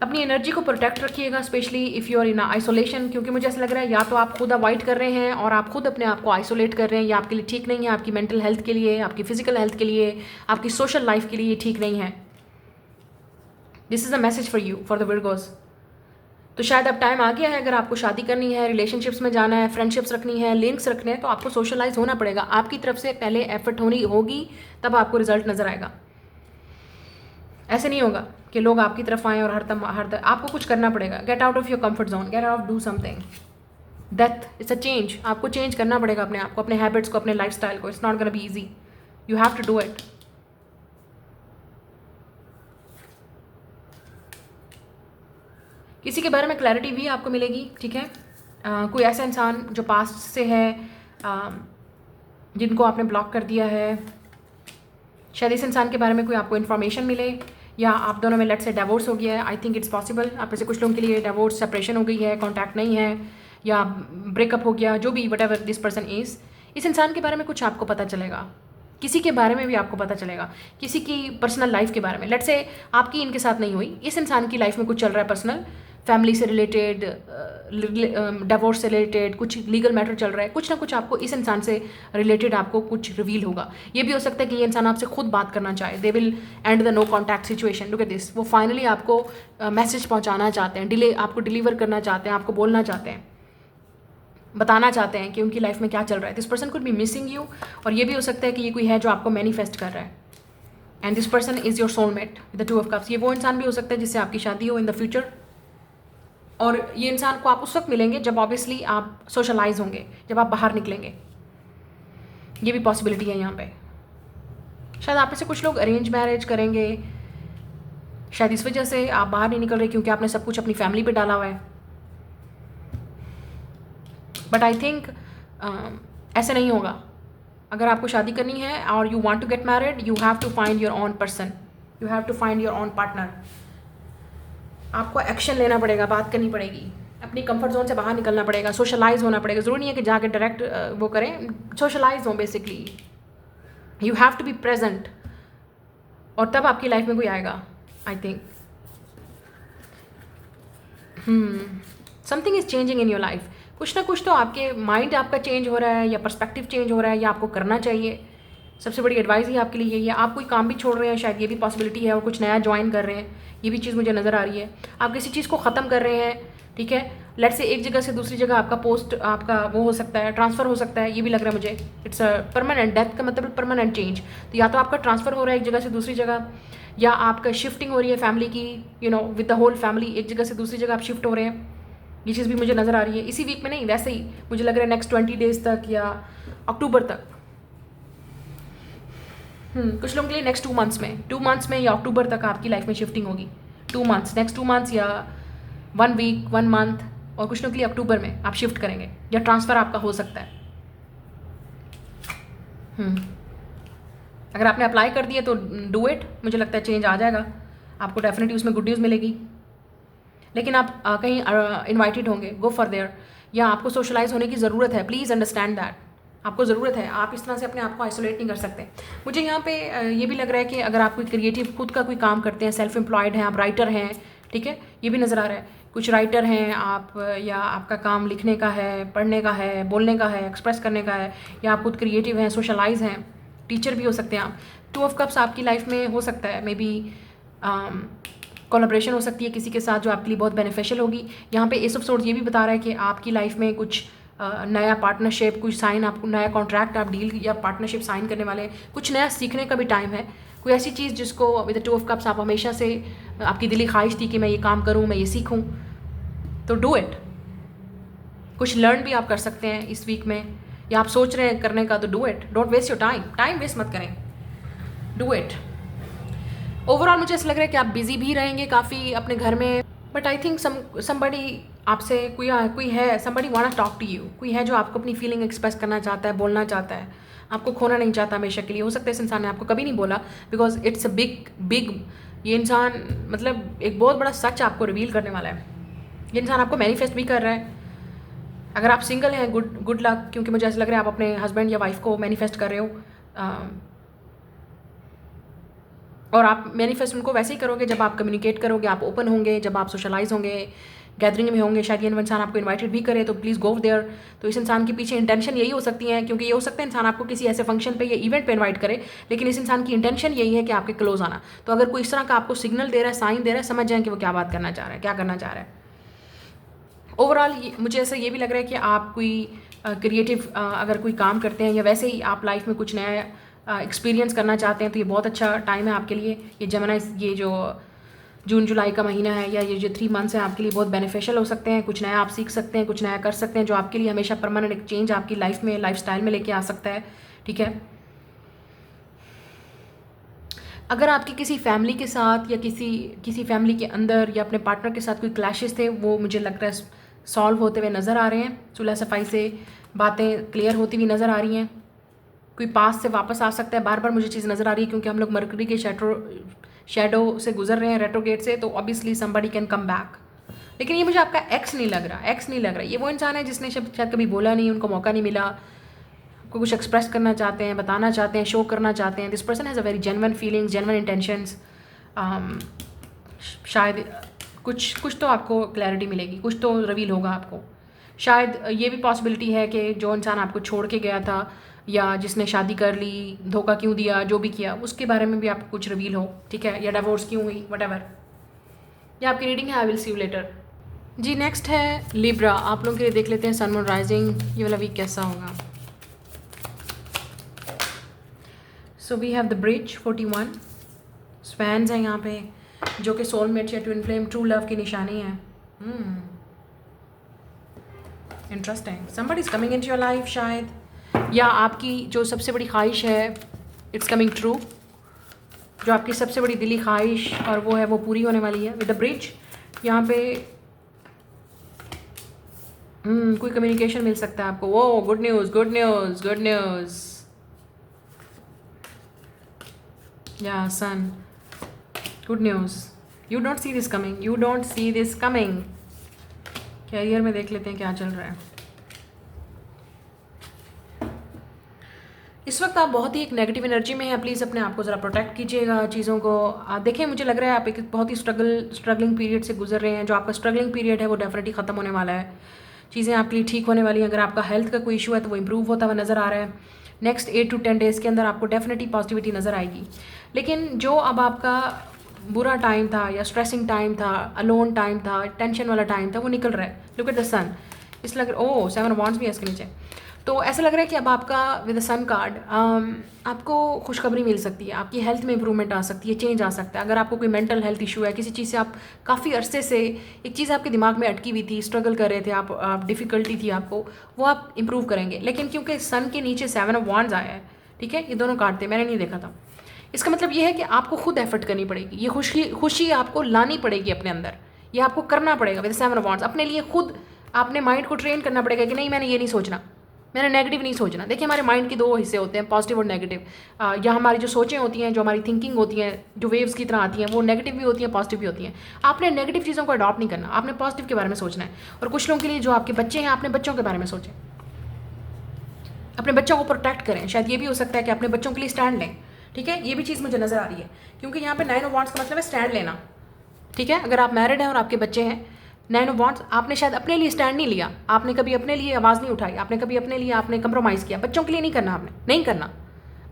S1: अपनी एनर्जी को प्रोटेक्ट रखिएगा, specially if you are in isolation, क्योंकि मुझे ऐसा लग रहा है या तो आप खुद अवॉइड कर रहे हैं और आप खुद अपने आप को आइसोलेट कर रहे हैं, या आपके लिए ठीक नहीं है, आपकी मेंटल हेल्थ के लिए, आपकी फिजिकल हेल्थ के लिए, आपकी सोशल लाइफ के लिए ये ठीक नहीं है। This is a message for you, for the Virgos. तो शायद अब टाइम आ गया है, अगर आपको शादी करनी है, रिलेशनशिप्स में जाना है, फ्रेंडशिप्स रखनी है, लिंक्स रखने हैं, तो आपको सोशलाइज होना पड़ेगा। आपकी तरफ से पहले एफर्ट होगी, तब आपको रिजल्ट नज़र आएगा। ऐसे नहीं होगा कि लोग आपकी तरफ आएँ और हर आपको कुछ करना पड़ेगा। Get out of your comfort zone, get out, do something. Death it's a change, आपको चेंज करना पड़ेगा अपने आप को, अपने हैबिट्स को, अपने लाइफस्टाइल को। It's not gonna be easy, you have to do it. किसी के बारे में क्लैरिटी भी आपको मिलेगी, ठीक है। कोई ऐसा इंसान जो पास्ट से है, जिनको आपने ब्लॉक कर दिया है, शायद इस इंसान के बारे में कोई आपको इन्फॉर्मेशन मिले, या आप दोनों में लेट से डिवोर्स हो गया है। I think it's possible. आप में से कुछ लोगों के लिए डिवोर्स, सेपरेशन हो गई है, कॉन्टैक्ट नहीं है, या ब्रेकअप हो गया, जो भी what ever this person is. इस इंसान के बारे में कुछ आपको पता चलेगा, किसी के बारे में भी आपको पता चलेगा, किसी की पर्सनल लाइफ के बारे में। लेट से आपकी इनके साथ नहीं हुई, इस इंसान की लाइफ में कुछ चल रहा है पर्सनल, फैमिली से रिलेटेड, डिवोर्स से रिलेटेड, कुछ लीगल मैटर चल रहा है, कुछ ना कुछ आपको इस इंसान से रिलेटेड आपको कुछ रिवील होगा। ये भी हो सकता है कि ये इंसान आपसे खुद बात करना चाहे, they will end the no contact situation. Look at this, वो फाइनली आपको मैसेज पहुंचाना चाहते हैं, आपको डिलीवर करना चाहते हैं, आपको बोलना चाहते हैं, बताना चाहते हैं कि उनकी लाइफ में क्या चल रहा है। This person could be missing you, और ये भी हो सकता है कि ये कोई है जो आपको मैनिफेस्ट कर रहा है, and this person is your soulmate with the 2 of cups. ये वो इंसान भी हो सकता है जिससे आपकी शादी हो इन द फ्यूचर, और ये इंसान को आप उस वक्त मिलेंगे जब ऑब्वियसली आप सोशलाइज होंगे, जब आप बाहर निकलेंगे। ये भी पॉसिबिलिटी है यहाँ पे। शायद आप में से कुछ लोग अरेंज मैरिज करेंगे, शायद इस वजह से आप बाहर नहीं निकल रहे क्योंकि आपने सब कुछ अपनी फैमिली पे डाला हुआ है। बट आई थिंक ऐसे नहीं होगा। अगर आपको शादी करनी है और you want to get married, you have to find your own person, you have to find your own partner. आपको एक्शन लेना पड़ेगा, बात करनी पड़ेगी, अपनी कंफर्ट जोन से बाहर निकलना पड़ेगा, सोशलाइज होना पड़ेगा। ज़रूरी नहीं है कि जाके डायरेक्ट वो करें, सोशलाइज हो basically. You have to be present, और तब आपकी लाइफ में कोई आएगा। I think something is changing in your life. कुछ ना कुछ तो आपके माइंड आपका चेंज हो रहा है, या पर्सपेक्टिव चेंज हो रहा है, या आपको करना चाहिए। सबसे बड़ी एडवाइस ही आपके लिए यही है। आप कोई काम भी छोड़ रहे हैं, शायद ये भी पॉसिबिलिटी है, और कुछ नया ज्वाइन कर रहे हैं, ये भी चीज़ मुझे नज़र आ रही है। आप किसी चीज़ को ख़त्म कर रहे हैं, ठीक है, लेट्स से एक जगह से दूसरी जगह आपका पोस्ट, आपका वो हो सकता है, ट्रांसफ़र हो सकता है, ये भी लग रहा है मुझे। इट्स अ परमानेंट, डेथ का मतलब परमानेंट चेंज। तो या तो आपका ट्रांसफ़र हो रहा है एक जगह से दूसरी जगह, या आपका शिफ्टिंग हो रही है फैमिली की, विद द होल फैमिली, एक जगह से दूसरी जगह आप शिफ्ट हो रहे हैं। ये चीज़ भी मुझे नज़र आ रही है। इसी वीक में नहीं, वैसे ही मुझे लग रहा है नेक्स्ट 20 डेज़ तक या अक्टूबर तक। कुछ लोगों के लिए नेक्स्ट 2 मंथ्स में या अक्टूबर तक आपकी लाइफ में शिफ्टिंग होगी। 2 मंथ्स, नेक्स्ट 2 मंथ्स या 1 वीक, 1 मंथ, और कुछ लोगों के लिए अक्टूबर में आप शिफ्ट करेंगे, या ट्रांसफ़र आपका हो सकता है। अगर आपने अप्लाई कर दिया तो डू इट, मुझे लगता है चेंज आ जाएगा, आपको डेफिनेटली उसमें गुड न्यूज़ मिलेगी। लेकिन आप कहीं इन्वाइटेड होंगे, गो फॉर देयर, या आपको सोशलाइज होने की ज़रूरत है। प्लीज़ अंडरस्टैंड दैट, आपको ज़रूरत है। आप इस तरह से अपने आप को आइसोलेट नहीं कर सकते। मुझे यहाँ पे ये भी लग रहा है कि अगर आप कोई क्रिएटिव खुद का कोई काम करते हैं, सेल्फ एम्प्लॉयड हैं, आप राइटर हैं, ठीक है, ये भी नज़र आ रहा है। कुछ राइटर हैं आप, या आपका काम लिखने का है, पढ़ने का है, बोलने का है, एक्सप्रेस करने का है, या आप खुद क्रिएटिव हैं, सोशलाइज हैं, टीचर भी हो सकते हैं आप। 2 ऑफ कप्स आपकी लाइफ में हो सकता है, मे बी कोलैबोरेशन हो सकती है किसी के साथ जो आपके लिए बहुत बेनिफिशियल होगी। यहाँ पे एस ऑफ सोर्ड्स ये भी बता रहा है कि आपकी लाइफ में कुछ नया पार्टनरशिप, कुछ साइन, आपको नया कॉन्ट्रैक्ट, आप डील या पार्टनरशिप साइन करने वाले, कुछ नया सीखने का भी टाइम है। कोई ऐसी चीज़ जिसको विद द 2 ऑफ कप्स आप हमेशा से आपकी दिली ख्वाहिश थी कि मैं ये काम करूँ, मैं ये सीखूँ, तो डू इट। कुछ लर्न भी आप कर सकते हैं इस वीक में, या आप सोच रहे हैं करने का, तो do it. Don't waste your time waste मत करें, डू इट। ओवरऑल मुझे ऐसा लग रहा है कि आप बिजी भी रहेंगे काफ़ी अपने घर में, बट आई थिंक समबडी आपसे कोई है, somebody want talk to you, कोई है जो आपको अपनी फीलिंग एक्सप्रेस करना चाहता है, बोलना चाहता है, आपको खोना नहीं चाहता हमेशा के लिए। हो सकता है इस इंसान ने आपको कभी नहीं बोला, बिकॉज इट्स अ बिग ये इंसान मतलब एक बहुत बड़ा सच आपको रिवील करने वाला है। ये इंसान आपको मैनिफेस्ट भी कर रहा है। अगर आप सिंगल हैं, गुड लक, क्योंकि मुझे ऐसा लग रहा है आप अपने हस्बैंड या वाइफ को मैनिफेस्ट कर रहे हो, और आप मैनिफेस्ट उनको वैसे ही करोगे जब आप कम्युनिकेट करोगे, आप ओपन होंगे, जब आप सोशलाइज होंगे, गैदरिंग में होंगे। शायद ये इंसान आपको इनवाइटेड भी करे, तो प्लीज़ गो देयर। तो इस इंसान के पीछे इंटेंशन यही हो सकती है, क्योंकि ये हो सकता है इंसान आपको किसी ऐसे फंक्शन पे या इवेंट पे इनवाइट करे, लेकिन इस इंसान की इंटेंशन यही है कि आपके क्लोज आना। तो अगर कोई इस तरह का आपको सिग्नल दे रहा है, साइन दे रहा है, समझ जाएं कि वो क्या बात करना चाह रहा है, क्या करना चाह रहा है। ओवरऑल मुझे ऐसा ये भी लग रहा है कि आप कोई क्रिएटिव अगर कोई काम करते हैं, या वैसे ही आप लाइफ में कुछ नया एक्सपीरियंस करना चाहते हैं, तो ये बहुत अच्छा टाइम है आपके लिए। ये जेमिनी, ये जो जून जुलाई का महीना है, या ये जो 3 मंथ्स हैं आपके लिए बहुत बेनिफिशियल हो सकते हैं। कुछ नया आप सीख सकते हैं, कुछ नया कर सकते हैं, जो आपके लिए हमेशा परमानेंट एक चेंज आपकी लाइफ में, लाइफ स्टाइल में लेके आ सकता है, ठीक है। अगर आपकी किसी फैमिली के साथ या किसी फैमिली के अंदर या अपने पार्टनर के साथ कोई क्लैशेस थे, वो मुझे लग रहा है सॉल्व होते हुए नज़र आ रहे हैं। सुलह सफाई से बातें क्लियर होती हुई नज़र आ रही हैं। कोई पास से वापस आ सकता है, बार बार मुझे चीज़ नज़र आ रही है, क्योंकि हम लोग मरकरी के शैडो से गुजर रहे हैं, रेट्रोगेट से, तो obviously somebody can come back. लेकिन ये मुझे आपका एक्स नहीं लग रहा। ये वो इंसान है जिसने शायद कभी बोला नहीं, उनको मौका नहीं मिला, आपको कुछ एक्सप्रेस करना चाहते हैं, बताना चाहते हैं, शो करना चाहते हैं। This person has a very genuine feelings, genuine intentions. शायद कुछ तो आपको क्लैरिटी मिलेगी, कुछ तो रिवील होगा आपको। शायद ये भी पॉसिबिलिटी है कि जो इंसान आपको छोड़ के गया था या जिसने शादी कर ली, धोखा क्यों दिया, जो भी किया, उसके बारे में भी आपको कुछ रिवील हो, ठीक है, या डिवोर्स क्यों हुई, वट ये आपकी रीडिंग है। I will see you later. जी नेक्स्ट है लिब्रा। आप लोगों के लिए देख लेते हैं सन मून राइजिंग, ये वाला वीक कैसा होगा। So we have the bridge 41 swans हैं यहाँ पे, जो कि सोलमेट या ट्विन फ्लेम ट्रू लव की निशानी है। Interesting, somebody is coming into your life शायद, या आपकी जो सबसे बड़ी ख्वाहिश है इट्स कमिंग ट्रू, जो आपकी सबसे बड़ी दिली ख्वाहिश और वो है वो पूरी होने वाली है। विद द ब्रिज यहाँ पे कोई कम्युनिकेशन मिल सकता है आपको। वो good news, good news, good news. या son, good news. You don't see this coming, you don't see this coming. Career में देख लेते हैं क्या चल रहा है। इस वक्त आप बहुत ही एक नेगेटिव एनर्जी में हैं। प्लीज़ अपने आप को ज़रा प्रोटेक्ट कीजिएगा चीज़ों को। देखें, मुझे लग रहा है आप एक बहुत ही स्ट्रगलिंग पीरियड से गुजर रहे हैं। जो आपका स्ट्रगलिंग पीरियड है वो डेफिनेटली ख़त्म होने वाला है। चीज़ें आपके लिए ठीक होने वाली हैं। अगर आपका हेल्थ का कोई इशू है तो वो इम्प्रूव होता हुआ नज़र आ रहा है। नेक्स्ट 8 to 10 डेज़ के अंदर आपको डेफिनेटली पॉजिटिविटी नज़र आएगी। लेकिन जो अब आपका बुरा टाइम था या स्ट्रेसिंग टाइम था, अलोन टाइम था, टेंशन वाला टाइम था, वो निकल रहा है। लुक एट द सन। इस लग ओह 7 वॉन्ड्स भी है इसके नीचे। तो ऐसा लग रहा है कि अब आपका विद द सन कार्ड आपको खुशखबरी मिल सकती है। आपकी हेल्थ में इंप्रूवमेंट आ सकती है, चेंज आ सकता है। अगर आपको कोई मेंटल हेल्थ इशू है, किसी चीज़ से आप काफ़ी अरसे से एक चीज़ आपके दिमाग में अटकी हुई थी, स्ट्रगल कर रहे थे आप डिफ़िकल्टी थी आपको, वो आप इंप्रूव करेंगे। लेकिन क्योंकि सन के नीचे 7 ऑफ वॉन्ड्स आया है, ठीक है, ये दोनों कार्ड थे, मैंने नहीं देखा था। इसका मतलब ये है कि आपको खुद एफर्ट करनी पड़ेगी। ये खुशी आपको लानी पड़ेगी अपने अंदर, ये आपको करना पड़ेगा विद 7 ऑफ वॉन्ड्स। अपने लिए खुद आपने माइंड को ट्रेन करना पड़ेगा कि नहीं, मैंने ये नहीं सोचना, मैंने नेगेटिव नहीं सोचना। देखिए, हमारे माइंड के 2 हिस्से होते हैं, पॉजिटिव और नेगेटिव। या हमारी जो सोचें होती हैं, जो हमारी थिंकिंग होती हैं, जो वेव्स की तरह आती हैं, वो नेगेटिव भी होती हैं, पॉजिटिव भी होती हैं। आपने नेगेटिव चीज़ों को अडॉप्ट नहीं करना, आपने पॉजिटिव के बारे में सोचना है। और कुछ लोगों के लिए जो आपके बच्चे हैं, अपने बच्चों के बारे में सोचें, अपने बच्चों को प्रोटेक्ट करें। शायद ये भी हो सकता है कि अपने बच्चों के लिए स्टैंड लें, ठीक है। ये भी चीज़ मुझे नज़र आ रही है, क्योंकि यहाँ पे 9 ऑफ वॉन्ड्स का मतलब है स्टैंड लेना, ठीक है। अगर आप मैरिड हैं और आपके बच्चे हैं, 9 ऑफ वॉन्ड्स, आपने शायद अपने लिए स्टैंड नहीं लिया, आपने कभी अपने लिए आवाज़ नहीं उठाई, आपने कभी अपने लिए आपने कंप्रोमाइज़ किया। बच्चों के लिए नहीं करना, आपने नहीं करना,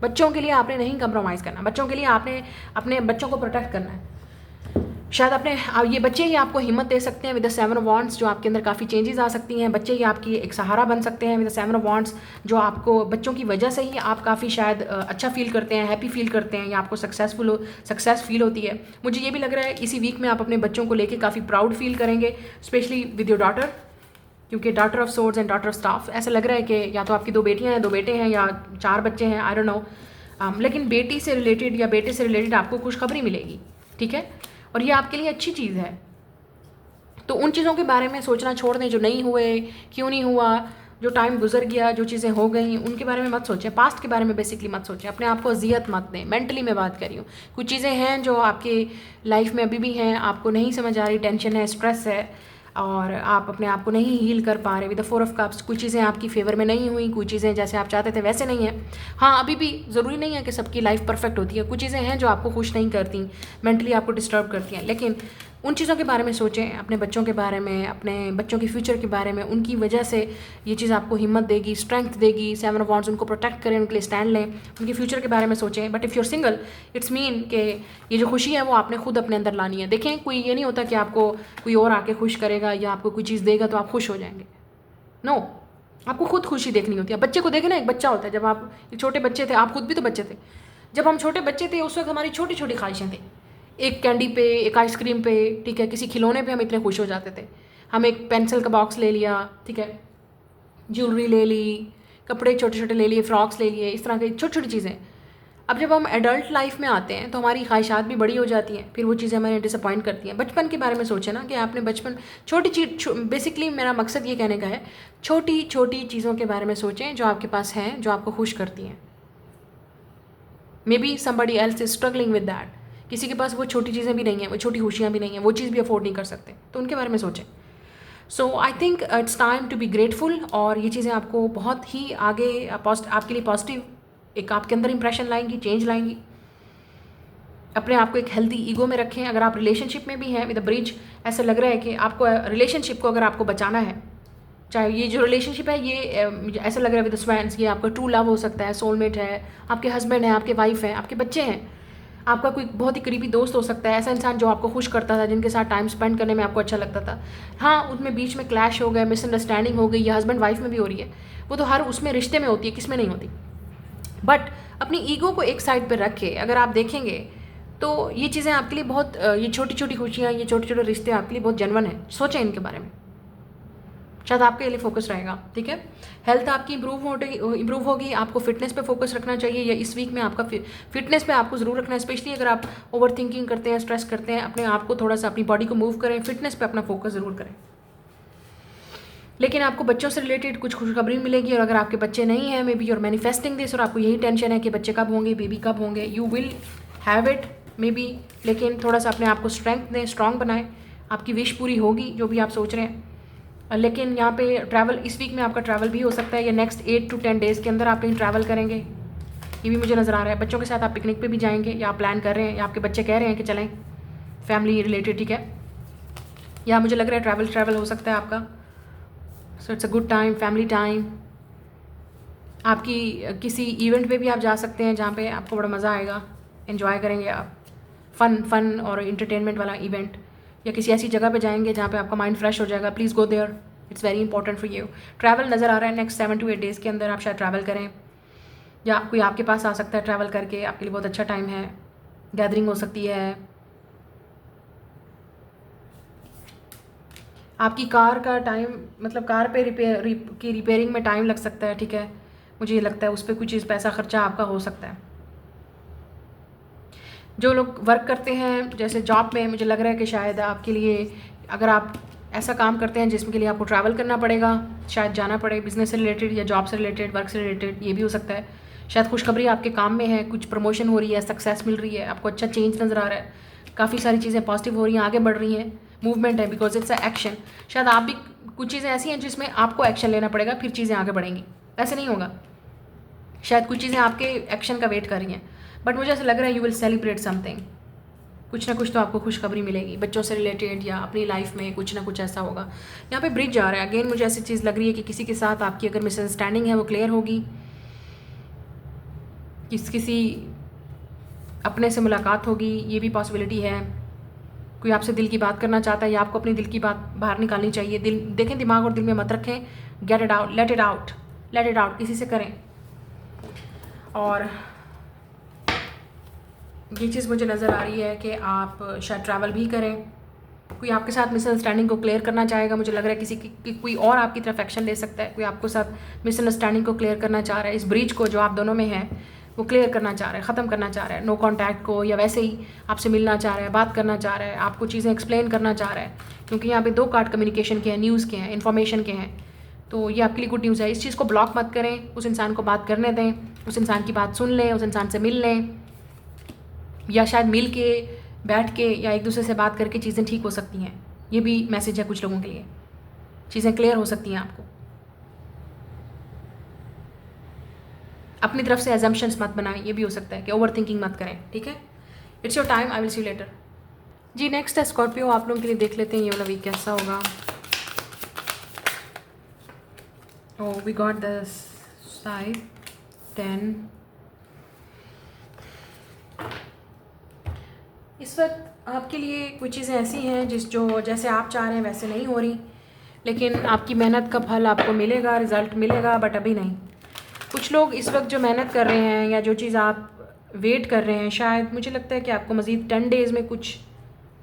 S1: बच्चों के लिए आपने नहीं कंप्रोमाइज़ करना, बच्चों के लिए आपने अपने बच्चों को प्रोटेक्ट करना है। शायद अपने ये बच्चे ही आपको हिम्मत दे सकते हैं विद द 7 ऑफ वॉन्ड्स, जो आपके अंदर काफ़ी चेंजेस आ सकती हैं। बच्चे ही आपकी एक सहारा बन सकते हैं विद द 7 ऑफ वॉन्ड्स, जो आपको बच्चों की वजह से ही आप काफ़ी शायद अच्छा फील करते हैं, हैप्पी फील करते हैं, या आपको सक्सेस फील होती है। मुझे ये भी लग रहा है इसी वीक में आप अपने बच्चों को लेकर काफ़ी प्राउड फील करेंगे, स्पेशली विद योर डॉटर, क्योंकि daughter of swords and daughter of staff. ऐसा लग रहा है कि या तो आपकी 2 बेटियाँ हैं, 2 बेटे हैं, या 4 बच्चे हैं, आई डोंट नो। लेकिन बेटी से रिलेटेड या बेटे से रिलेटेड आपको खुशखबरी मिलेगी, ठीक है, और ये आपके लिए अच्छी चीज़ है। तो उन चीज़ों के बारे में सोचना छोड़ दें जो नहीं हुए, क्यों नहीं हुआ, जो टाइम गुजर गया, जो चीज़ें हो गई, उनके बारे में मत सोचें। पास्ट के बारे में बेसिकली मत सोचें, अपने आप को अजियत मत दें। मेंटली मैं बात कर रही हूँ। कुछ चीज़ें हैं जो आपकी लाइफ में अभी भी हैं, आपको नहीं समझ आ रही, टेंशन है, स्ट्रेस है, और आप अपने आप को नहीं हील कर पा रहे विद द 4 ऑफ कप्स। कुछ चीज़ें आपकी फेवर में नहीं हुई, कुछ चीज़ें जैसे आप चाहते थे वैसे नहीं है। हाँ, अभी भी ज़रूरी नहीं है कि सबकी लाइफ परफेक्ट होती है। कुछ चीज़ें हैं जो आपको खुश नहीं करती, मेंटली आपको डिस्टर्ब करती हैं, लेकिन उन चीज़ों के बारे में सोचें, अपने बच्चों के बारे में, अपने बच्चों के फ्यूचर के बारे में। उनकी वजह से ये चीज़ आपको हिम्मत देगी, स्ट्रेंथ देगी। 7 ऑफ वॉन्ड्स, उनको प्रोटेक्ट करें, उनके लिए स्टैंड लें, उनके फ्यूचर के बारे में सोचें। But if you're single, it's mean कि ये जो खुशी है वो आपने खुद अपने अंदर लानी है। देखें, कोई ये नहीं होता कि आपको कोई और आके खुश करेगा या आपको कोई चीज़ देगा तो आप खुश हो जाएंगे। नो, आपको खुद खुशी देखनी होती है। बच्चे को देखें ना, एक बच्चा होता है, जब आप छोटे बच्चे थे, आप खुद भी तो बच्चे थे, जब हम छोटे बच्चे थे उस वक्त हमारी छोटी छोटी ख्वाहिशें थी। एक कैंडी पे, एक आइसक्रीम पे, ठीक है, किसी खिलौने पे हम इतने खुश हो जाते थे। हम एक पेंसिल का बॉक्स ले लिया, ठीक है, ज्वेलरी ले ली, कपड़े छोटे छोटे ले लिए, फ्रॉक्स ले लिए, इस तरह की छोटी छोटी चीज़ें। अब जब हम एडल्ट लाइफ में आते हैं तो हमारी ख्वाहिशात भी बड़ी हो जाती हैं, फिर वो चीज़ें हमें डिसअपॉइंट करती हैं। बचपन के बारे में सोचें ना कि आपने बचपन छोटी चीज़, बेसिकली मेरा मकसद ये कहने का है, छोटी छोटी चीज़ों के बारे में सोचें जो आपके पास हैं, जो आपको खुश करती हैं। May be somebody else is struggling with that. किसी के पास वो छोटी चीज़ें भी नहीं हैं, वो छोटी खुशियाँ भी नहीं हैं, वो चीज़ भी अफोर्ड नहीं कर सकते, तो उनके बारे में सोचें। So I think it's time to be grateful, और ये चीज़ें आपको बहुत ही आगे आपके लिए पॉजिटिव एक आपके अंदर इंप्रेशन लाएंगी, चेंज लाएंगी। अपने आप को एक हेल्दी ईगो में रखें। अगर आप रिलेशनशिप में भी हैं विद द ब्रिज, ऐसा लग रहा है कि आपको रिलेशनशिप को अगर आपको बचाना है, चाहे ये जो रिलेशनशिप है ये मुझे ऐसा लग रहा है विद द स्वैंस, ये आपका ट्रू लव हो सकता है, सोलमेट है, आपके हस्बैंड है, आपके वाइफ है, आपके बच्चे हैं, आपका कोई बहुत ही करीबी दोस्त हो सकता है, ऐसा इंसान जो आपको खुश करता था, जिनके साथ टाइम स्पेंड करने में आपको अच्छा लगता था। हाँ, उनमें बीच में क्लैश हो गए, मिसअंडरस्टैंडिंग हो गई, या हस्बैंड वाइफ में भी हो रही है, वो तो हर उसमें रिश्ते में होती है, किस में नहीं होती। बट अपनी ईगो को एक साइड पर रख के अगर आप देखेंगे तो ये चीज़ें आपके लिए बहुत ये छोटी छोटी खुशियाँ, ये छोटे छोटे रिश्ते आपके लिए बहुत जेन्युइन है। सोचें इनके बारे में, शायद आपके लिए फोकस रहेगा। ठीक है, हेल्थ आपकी इम्प्रूव होगी, आपको फिटनेस पे फोकस रखना चाहिए, या इस वीक में आपका फिटनेस पे आपको ज़रूर रखना है। स्पेशली अगर आप ओवर थिंकिंग करते हैं, स्ट्रेस करते हैं, अपने आप को थोड़ा सा अपनी बॉडी को मूव करें, फिटनेस पे अपना फोकस ज़रूर करें। लेकिन आपको बच्चों से रिलेटेड कुछ खुशखबरी मिलेगी, और अगर आपके बच्चे नहीं हैं maybe you're manifesting this, और आपको यही टेंशन है कि बच्चे कब होंगे, बेबी कब होंगे, you will have it may be. लेकिन थोड़ा सा अपने आप को स्ट्रेंथ दें, स्ट्रॉन्ग बनाएं, आपकी विश पूरी होगी जो भी आप सोच रहे हैं। लेकिन यहाँ पे ट्रैवल, इस वीक में आपका ट्रैवल भी हो सकता है, या नेक्स्ट 8 to 10 डेज़ के अंदर आप कहीं ट्रैवल करेंगे, ये भी मुझे नज़र आ रहा है। बच्चों के साथ आप पिकनिक पे भी जाएंगे, या आप प्लान कर रहे हैं, या आपके बच्चे कह रहे हैं कि चलें, फैमिली रिलेटेड। ठीक है, या मुझे लग रहा है ट्रैवल हो सकता है आपका। So it's a good time, family time. आपकी किसी इवेंट पे भी आप जा सकते हैं जहाँ पे आपको बड़ा मज़ा आएगा, एंजॉय करेंगे आप, फन और इंटरटेनमेंट वाला इवेंट, या किसी ऐसी जगह पे जाएंगे जहाँ पे आपका माइंड फ्रेश हो जाएगा। Please go there, it's very important for you. Travel नज़र आ रहा है नेक्स्ट 7 to 8 डेज़ के अंदर आप शायद ट्रैवल करें, या कोई आपके पास आ सकता है ट्रैवल करके, आपके लिए बहुत अच्छा टाइम है। गैदरिंग हो सकती है, आपकी कार का टाइम, मतलब कार पे रिपेयरिंग में टाइम लग सकता है। ठीक है, मुझे ये लगता है उस पर कुछ चीज़ पैसा खर्चा आपका हो सकता है। जो लोग वर्क करते हैं जैसे जॉब में, मुझे लग रहा है कि शायद आपके लिए, अगर आप ऐसा काम करते हैं जिसके लिए आपको ट्रैवल करना पड़ेगा, शायद जाना पड़े, बिजनेस से रिलेटेड या जॉब से रिलेटेड, वर्क से रिलेटेड, ये भी हो सकता है। शायद खुशखबरी आपके काम में है, कुछ प्रमोशन हो रही है, सक्सेस मिल रही है, आपको अच्छा चेंज नज़र आ रहा है, काफ़ी सारी चीज़ें पॉजिटिव हो रही हैं, आगे बढ़ रही हैं, मूवमेंट है, बिकॉज इट्स अ एक्शन। शायद आप भी, कुछ चीज़ें ऐसी हैं जिसमें आपको एक्शन लेना पड़ेगा, फिर चीज़ें आगे बढ़ेंगी, ऐसे नहीं होगा। शायद कुछ चीज़ें आपके एक्शन का वेट कर रही हैं, बट मुझे ऐसा लग रहा है यू विल सेलिब्रेट समथिंग, कुछ ना कुछ तो आपको खुशखबरी मिलेगी बच्चों से रिलेटेड, या अपनी लाइफ में कुछ ना कुछ ऐसा होगा। यहाँ पे ब्रिज जा रहा है, अगेन मुझे ऐसी चीज़ लग रही है कि किसी के साथ आपकी अगर मिसअंडरस्टैंडिंग है वो क्लियर होगी, किसी अपने से मुलाकात होगी, ये भी पॉसिबिलिटी है। कोई आपसे दिल की बात करना चाहता है, या आपको अपनी दिल की बात बाहर निकालनी चाहिए। दिल देखें, दिमाग और दिल में मत रखें, get it out, let it out किसी से करें। और ये चीज़ मुझे नज़र आ रही है कि आप शायद ट्रैवल भी करें, कोई आपके साथ मिसअंडरस्टैंडिंग को क्लियर करना चाहेगा। मुझे लग रहा है किसी की कोई और आपकी तरफ एक्शन ले सकता है, कोई आपको साथ मिसअंडरस्टैंडिंग को क्लियर करना चाह रहा है, इस ब्रिज को जो आप दोनों में है वो क्लियर करना चाह रहा है, ख़त्म करना चाह रहा है, नो कॉन्टैक्ट को, या वैसे ही आपसे मिलना चाह रहा है, बात करना चाह रहा है, आपको चीज़ें एक्सप्लेन करना चाह रहा है। क्योंकि यहाँ पे 2 कार्ड कम्युनिकेशन के हैं, न्यूज़ के हैं, इन्फॉर्मेशन के हैं, तो ये आपके लिए गुड न्यूज़ है। इस चीज़ को ब्लॉक मत करें, उस इंसान को बात करने दें, उस इंसान की बात सुन लें, उस इंसान से मिल लें, या शायद मिल के, बैठ के, या एक दूसरे से बात करके चीज़ें ठीक हो सकती हैं। ये भी मैसेज है कुछ लोगों के लिए, चीज़ें क्लियर हो सकती हैं आपको। अपनी तरफ से एजम्पशंस मत बनाएं, ये भी हो सकता है कि ओवर थिंकिंग मत करें। ठीक है, it's your time, I will see you later. जी नेक्स्ट है स्कॉर्पियो, आप लोगों के लिए देख लेते हैं ये वाला वीक कैसा होगा। Oh we got this side 10। इस वक्त आपके लिए कुछ चीज़ें ऐसी हैं जो जैसे आप चाह रहे हैं वैसे नहीं हो रही, लेकिन आपकी मेहनत का फल आपको मिलेगा, रिज़ल्ट मिलेगा, बट अभी नहीं। कुछ लोग इस वक्त जो मेहनत कर रहे हैं, या जो चीज़ आप वेट कर रहे हैं, शायद मुझे लगता है कि आपको मज़ीद 10 डेज़ में कुछ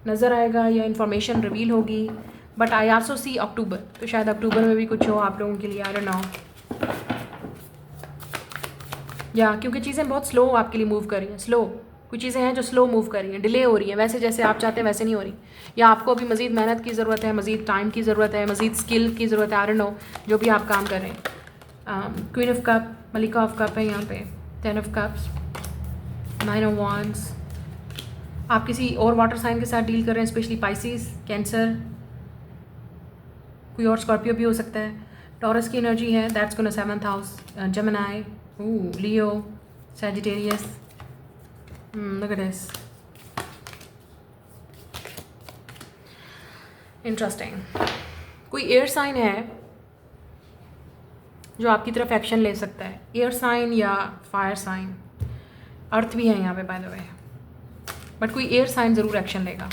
S1: नज़र आएगा, या इन्फॉर्मेशन रिवील होगी। बट आई आल्सो सी अक्टूबर, तो शायद अक्टूबर में भी कुछ हो आप लोगों के लिए, आई डोंट नो। या क्योंकि चीज़ें बहुत स्लो आपके लिए मूव कर रही हैं, स्लो, कुछ चीज़ें हैं जो स्लो मूव कर रही हैं, डिले हो रही हैं, वैसे जैसे आप चाहते हैं वैसे नहीं हो रही, या आपको अभी मज़ीद मेहनत की ज़रूरत है, मज़ीद टाइम की ज़रूरत है, मज़ीद स्किल की ज़रूरत है, आई डोंट नो, जो भी आप काम कर रहे हैं। क्वीन ऑफ कप, मलिका ऑफ कप है यहाँ पे, 10 ऑफ कप्स, 9 ऑफ वांड्स। आप किसी और वाटर साइन के साथ डील कर रहे हैं, स्पेशली पाइसिस, कैंसर, कोई और स्कॉर्पियो भी हो सकता है। टॉरस की एनर्जी है, that's gonna 7th house, Gemini, Leo, Sagittarius, look at this, interesting. कोई एयर साइन है जो आपकी तरफ एक्शन ले सकता है, एयर साइन या फायर साइन, अर्थ भी है यहाँ पे बाय द वे, बट कोई एयर साइन ज़रूर एक्शन लेगा।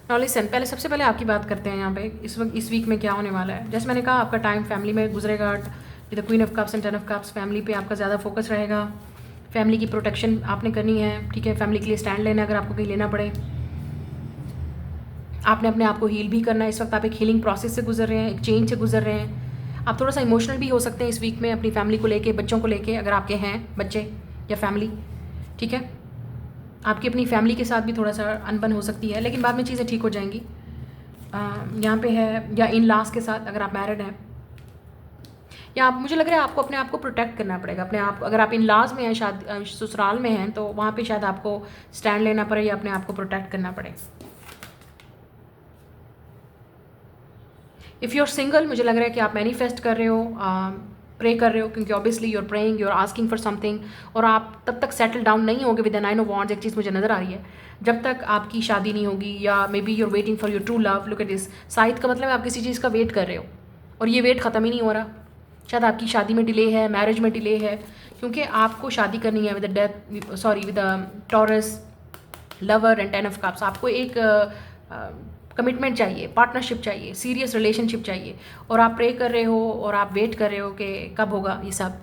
S1: नाउ लिसन, पहले सबसे पहले आपकी बात करते हैं यहाँ पे इस वीक में क्या होने वाला है। जैसे मैंने कहा, आपका टाइम फैमिली में गुजरेगा with the queen of cups and 10 of cups. Family पे आपका ज़्यादा फोकस रहेगा, फैमिली की प्रोटेक्शन आपने करनी है, ठीक है। फैमिली के लिए स्टैंड लेना है अगर आपको कहीं लेना पड़े। आपने अपने आप को हील भी करना है। इस वक्त आप एक हीलिंग प्रोसेस से गुजर रहे हैं, एक चेंज से गुजर रहे हैं। आप थोड़ा सा इमोशनल भी हो सकते हैं इस वीक में अपनी फैमिली को लेके, बच्चों को लेके, अगर आपके हैं बच्चे या फैमिली, ठीक है। आपकी अपनी फैमिली के साथ भी थोड़ा सा अनबन हो सकती है, लेकिन बाद में चीज़ें ठीक हो जाएंगी। यहाँ पे है, या इन लॉस के साथ अगर आप मैरिड हैं, या आप, मुझे लग रहा है आपको अपने आप को प्रोटेक्ट करना पड़ेगा अपने आप। अगर आप इन लॉज में हैं, शायद ससुराल में हैं, तो वहाँ पे शायद आपको स्टैंड लेना पड़े या अपने आप को प्रोटेक्ट करना पड़े। इफ़ यू आर सिंगल, मुझे लग रहा है कि आप मैनिफेस्ट कर रहे हो, प्रे कर रहे हो, क्योंकि obviously you are praying, you are asking for something, और आप तब तक सेटल डाउन नहीं होगे विद द 9 ऑफ वॉन्ड्स। एक चीज़ मुझे नज़र आ रही है, जब तक आपकी शादी नहीं होगी, या maybe you are waiting for your true love. Look at this, side का मतलब है आप किसी चीज़ का वेट कर रहे हो, और ये वेट ख़त्म ही नहीं हो रहा। शायद आपकी शादी में डिले है, मैरिज में डिले है, क्योंकि आपको शादी करनी है with with taurus lover and 10 of cups. आपको एक कमिटमेंट चाहिए, पार्टनरशिप चाहिए, सीरियस रिलेशनशिप चाहिए, और आप प्रे कर रहे हो और आप वेट कर रहे हो कि कब होगा ये सब।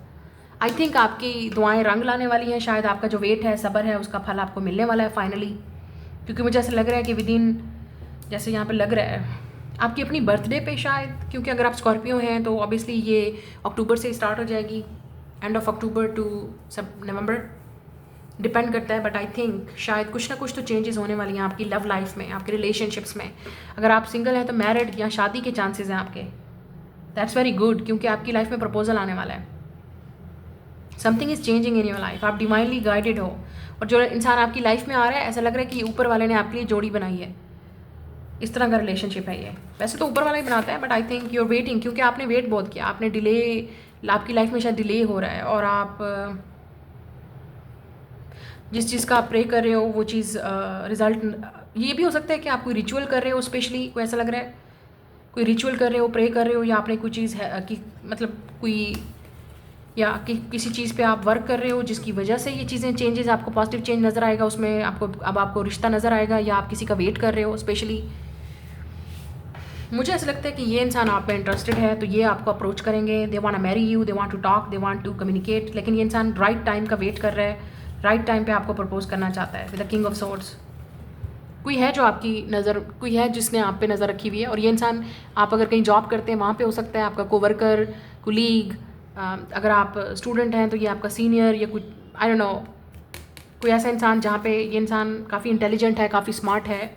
S1: आई थिंक आपकी दुआएं रंग लाने वाली हैं। शायद आपका जो वेट है, सब्र है, उसका फल आपको मिलने वाला है फाइनली, क्योंकि मुझे ऐसा लग रहा है कि विद इन, जैसे यहाँ पे लग रहा है आपकी अपनी बर्थडे पे शायद, क्योंकि अगर आप स्कॉर्पियो हैं तो ऑब्वियसली ये अक्टूबर से स्टार्ट हो जाएगी, end of October to November, depend करता है। बट आई थिंक शायद कुछ ना कुछ तो चेंजेस होने वाली हैं आपकी लव लाइफ में, आपके रिलेशनशिप्स में। अगर आप सिंगल हैं तो मैरिड या शादी के चांसेस हैं आपके। दैट्स वेरी गुड, क्योंकि आपकी लाइफ में प्रपोजल आने वाला है। Something is changing in your life, आप डिवाइनली गाइडेड हो, और जो इंसान आपकी लाइफ में आ रहा है, ऐसा लग रहा है कि ऊपर वाले ने आपके लिए जोड़ी बनाई है। इस तरह का रिलेशनशिप है ये। वैसे तो ऊपर वाला ही बनाता है, but I think you are waiting, क्योंकि आपने वेट बहुत किया, आपने डिले, आपकी लाइफ में शायद डिले हो रहा है, और आप जिस चीज़ का आप प्रे कर रहे हो वो चीज़ रिजल्ट, ये भी हो सकता है कि आप कोई रिचुअल कर रहे हो, स्पेशली कोई ऐसा लग रहा है कोई रिचुअल कर रहे हो, प्रे कर रहे हो, या आपने कोई चीज़ है कि मतलब कोई, या किसी चीज़ पे आप वर्क कर रहे हो जिसकी वजह से ये चीज़ें चेंजेस, आपको पॉजिटिव चेंज नज़र आएगा उसमें, आपको अब आपको रिश्ता नज़र आएगा, या आप किसी का वेट कर रहे हो स्पेशली। मुझे ऐसा लगता है कि ये इंसान आप पे इंटरेस्टेड है, तो ये आपको अप्रोच करेंगे, they want to marry you, they want to talk, they want to communicate, लेकिन ये इंसान राइट टाइम का वेट कर रहा है, राइट टाइम पे आपको प्रपोज करना चाहता है with the king of swords. कोई है जो आपकी नज़र, कोई है जिसने आप पे नज़र रखी हुई है, और ये इंसान, आप अगर कहीं जॉब करते हैं वहाँ पे हो सकता है आपका कोवर्कर, कुलीग, अगर आप स्टूडेंट हैं तो ये आपका सीनियर, या कुछ आई डोंट नो, कोई ऐसा इंसान जहाँ पे ये इंसान काफ़ी इंटेलिजेंट है, काफ़ी स्मार्ट है।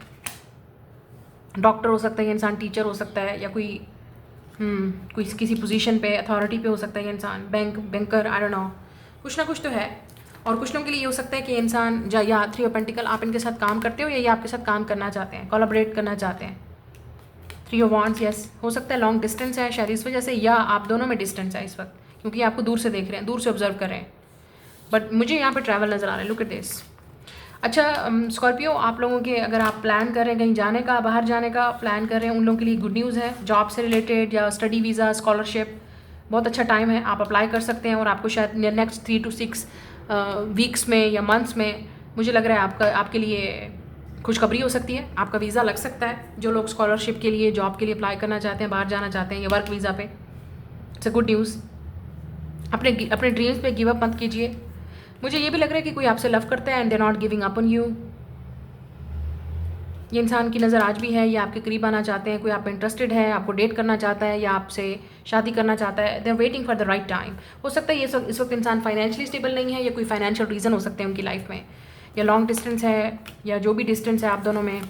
S1: डॉक्टर हो सकता है ये इंसान, टीचर हो सकता है, या कोई कोई किसी पोजीशन पे, अथॉरिटी पे हो सकता है ये इंसान, बैंकर, आई डोंट नो, कुछ ना कुछ तो है। और कुछ लोगों के लिए ये हो सकता है कि इंसान या 3 ऑफ पेंटिकल, आप इनके साथ काम करते हो, या ये आपके साथ काम करना चाहते हैं, कोलैबोरेट करना चाहते हैं। 3 ऑफ वांड्स, यस, हो सकता है लॉन्ग डिस्टेंस है शायद इस वजह से, या आप दोनों में डिस्टेंस है इस वक्त, क्योंकि आपको दूर से देख रहे हैं, दूर से ऑब्जर्व कर रहे हैं, बट मुझे यहाँ पर ट्रैवल नज़र आ रहा है। Look at this. अच्छा स्कॉर्पियो, आप लोगों के, अगर आप प्लान कर रहे हैं कहीं जाने का, बाहर जाने का प्लान कर रहे हैं, उन लोगों के लिए गुड न्यूज़ है। जॉब से रिलेटेड या स्टडी वीज़ा, स्कॉलरशिप, बहुत अच्छा टाइम है, आप अप्लाई कर सकते हैं, और आपको शायद नेक्स्ट 3 to 6 वीक्स में या मंथ्स में, मुझे लग रहा है आपके लिए खुशखबरी हो सकती है, आपका वीज़ा लग सकता है। जो लोग स्कॉलरशिप के लिए, जॉब के लिए अप्लाई करना चाहते हैं, बाहर जाना चाहते हैं, या वर्क वीज़ा पे, इट्स अ गुड न्यूज़। अपने ड्रीम्स पे गिव अप मत कीजिए। मुझे ये भी लग रहा है कि कोई आपसे लव करता है and they not giving up on you. ये इंसान की नज़र आज भी है, ये आपके करीब आना चाहते हैं, कोई आप इंटरेस्टेड है, आपको डेट करना चाहता है, या आपसे शादी करना चाहता है। They are waiting for the right time. हो सकता है ये इस वक्त इंसान फाइनेंशियली स्टेबल नहीं है, या कोई फाइनेंशियल रीज़न हो सकते हैं उनकी लाइफ में, या लॉन्ग डिस्टेंस है, या जो भी डिस्टेंस है आप दोनों में,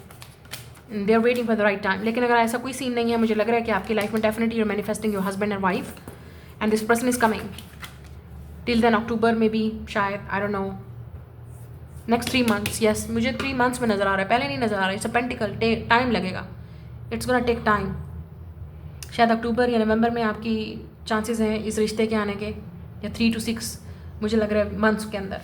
S1: they are waiting for the right time. लेकिन अगर ऐसा कोई सीन नहीं है, मुझे लग रहा है कि आपकी लाइफ में definitely you are manifesting your husband and wife, and this person is coming till then October में भी शायद, I don't know, next 3 months, yes, मुझे 3 months में नज़र आ रहा है, पहले नहीं नज़र आ रहा है। इट्स अ पेंटिकल, टाइम लगेगा, इट्स गोना टेक टाइम। शायद अक्टूबर या नवंबर में आपकी चांसेस हैं इस रिश्ते के आने के, या 3 to 6 मुझे लग रहा है मंथ्स के अंदर।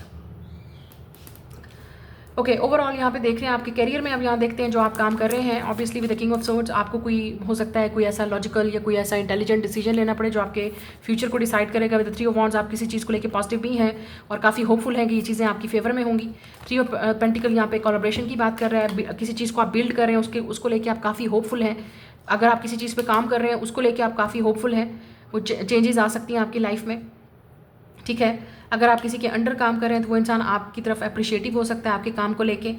S1: ओके, ओवरऑल यहाँ पे देख रहे हैं आपके करियर में। अब यहाँ देखते हैं जो आप काम कर रहे हैं। Obviously with the king of swords आपको कोई हो सकता है कोई ऐसा लॉजिकल या कोई ऐसा इंटेलिजेंट डिसीजन लेना पड़े जो आपके फ्यूचर को डिसाइड करेगा। With the three of wands आप किसी चीज़ को लेकर पॉजिटिव भी हैं और काफ़ी होपफुल हैं कि ये चीज़ें आपकी फेवर में होंगी। थ्री ऑफ पेंटिकल यहाँ पे कोलैबोरेशन की बात कर रहा है। किसी चीज़ को आप बिल्ड कर रहे हैं उसको लेकर आप काफ़ी होपफुल हैं। अगर आप किसी चीज़ पर काम कर रहे हैं उसको लेकर आप काफ़ी होपफुल हैं। वो चेंजेस आ सकती हैं आपकी लाइफ में, ठीक है। अगर आप किसी के अंडर काम कर रहे हैं तो वो इंसान आपकी तरफ अप्रिशिएटिव हो सकता है आपके काम को लेके।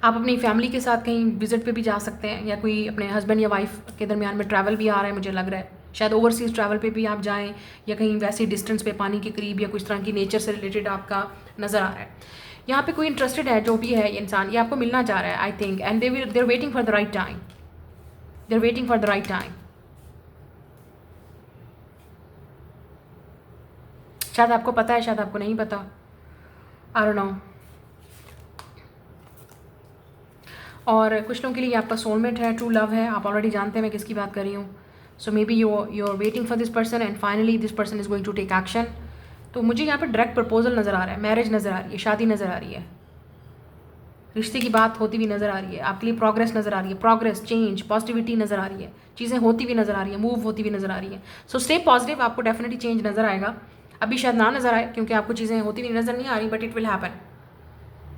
S1: आप अपनी फैमिली के साथ कहीं विजिट पे भी जा सकते हैं, या कोई अपने हस्बैंड या वाइफ के दरमियान में ट्रैवल भी आ रहा है मुझे लग रहा है। शायद ओवरसीज़ ट्रैवल पे भी आप जाएं, या कहीं वैसी डिस्टेंस पे पानी के करीब, या कुछ तरह की नेचर से रिलेटेड आपका नज़र आ रहा है। यहाँ पे कोई इंटरेस्टेड है जो भी है इंसान, ये आपको मिलना चाह रहा है I think, and there waiting for the right time, there waiting for the right time. शायद आपको पता है, शायद आपको नहीं पता, आई डोंट नो। और कुछ लोगों के लिए आपका सोलमेट है, ट्रू लव है, आप ऑलरेडी जानते हैं मैं किसकी बात कर रही हूँ। So maybe you are waiting for this person and finally this person is going to take action. तो मुझे यहाँ पर डायरेक्ट प्रपोजल नज़र आ रहा है, मैरिज नज़र आ रही है, शादी नज़र आ रही है, रिश्ते की बात होती हुई नज़र आ रही है, आपके लिए प्रोग्रेस नज़र आ रही है, प्रोग्रेस, चेंज, पॉजिटिविटी नज़र आ रही है, चीज़ें होती हुई नज़र आ रही है, मूव होती हुई नज़र आ रही है। सो स्टे पॉजिटिव, आपको डेफिनेटली चेंज नज़र आएगा। अभी शायद ना नज़र आए क्योंकि आपको चीज़ें होती हुई नज़र नहीं आ रही, but it will happen.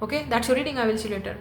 S1: Okay, that's your reading, I will see you letter.